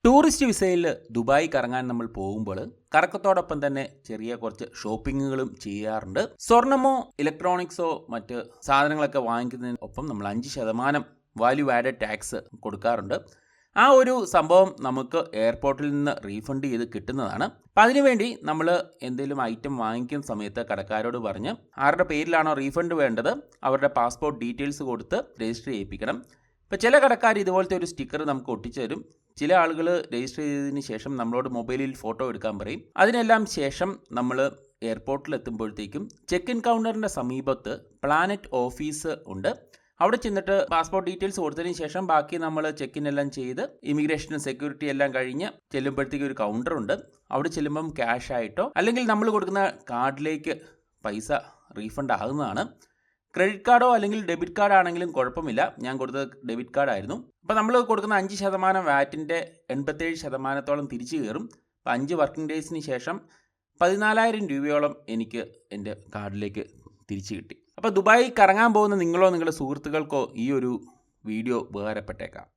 Tourist വിസയിൽ Dubai കറങ്ങാൻ നമ്മൾ പോകുമ്പോൾ കറക്കത്തോടൊപ്പം തന്നെ ചെറിയ കുറച്ച് ഷോപ്പിങ്ങുകളും ചെയ്യാറുണ്ട്. സ്വർണമോ ഇലക്ട്രോണിക്സോ മറ്റ് സാധനങ്ങളൊക്കെ വാങ്ങിക്കുന്നതിന് ഒപ്പം നമ്മൾ 5% വാല്യൂ ആഡഡ് ടാക്സ് കൊടുക്കാറുണ്ട്. ആ ഒരു സംഭവം നമുക്ക് എയർപോർട്ടിൽ നിന്ന് റീഫണ്ട് ചെയ്ത് കിട്ടുന്നതാണ്. അപ്പം അതിനുവേണ്ടി നമ്മൾ എന്തെങ്കിലും ഐറ്റം വാങ്ങിക്കുന്ന സമയത്ത് കടക്കാരോട് പറഞ്ഞ് ആരുടെ പേരിലാണോ റീഫണ്ട് വേണ്ടത് അവരുടെ പാസ്പോർട്ട് ഡീറ്റെയിൽസ് കൊടുത്ത് രജിസ്റ്റർ ചെയ്യിപ്പിക്കണം. ഇപ്പോൾ ചില കടക്കാർ ഇതുപോലത്തെ ഒരു സ്റ്റിക്കർ നമുക്ക് ഒട്ടിച്ചു തരും. ചില ആളുകൾ രജിസ്റ്റർ ചെയ്തതിന് ശേഷം നമ്മളോട് മൊബൈലിൽ ഫോട്ടോ എടുക്കാൻ പറയും. അതിനെല്ലാം ശേഷം നമ്മൾ എയർപോർട്ടിൽ എത്തുമ്പോഴത്തേക്കും ചെക്ക് ഇൻ കൗണ്ടറിൻ്റെ സമീപത്ത് പ്ലാനറ്റ് ഓഫീസ് ഉണ്ട്. അവിടെ ചെന്നിട്ട് പാസ്പോർട്ട് ഡീറ്റെയിൽസ് കൊടുത്തതിന് ശേഷം ബാക്കി നമ്മൾ ചെക്ക് ഇൻ എല്ലാം ചെയ്ത് ഇമിഗ്രേഷനും സെക്യൂരിറ്റി എല്ലാം കഴിഞ്ഞ് ചെല്ലുമ്പോഴത്തേക്കും ഒരു കൗണ്ടറുണ്ട്. അവിടെ ചെല്ലുമ്പം ക്യാഷ് ആയിട്ടോ അല്ലെങ്കിൽ നമ്മൾ കൊടുക്കുന്ന കാർഡിലേക്ക് പൈസ റീഫണ്ട് ആകുന്നതാണ്. ക്രെഡിറ്റ് കാർഡോ അല്ലെങ്കിൽ ഡെബിറ്റ് കാർഡ് ആണെങ്കിലും കുഴപ്പമില്ല. ഞാൻ കൊടുത്തത് ഡെബിറ്റ് കാർഡായിരുന്നു. അപ്പോൾ നമ്മൾ കൊടുക്കുന്ന 5% വാറ്റിൻ്റെ 87%-ഓളം തിരിച്ചു കയറും. അപ്പോൾ 5 വർക്കിംഗ് ഡേയ്സിന് ശേഷം 14,000 രൂപയോളം എനിക്ക് എൻ്റെ കാർഡിലേക്ക് തിരിച്ചു കിട്ടി. അപ്പോൾ ദുബായി കറങ്ങാൻ പോകുന്ന നിങ്ങളോ നിങ്ങളുടെ സുഹൃത്തുക്കൾക്കോ ഈ ഒരു വീഡിയോ ഉപകാരപ്പെട്ടേക്കാം.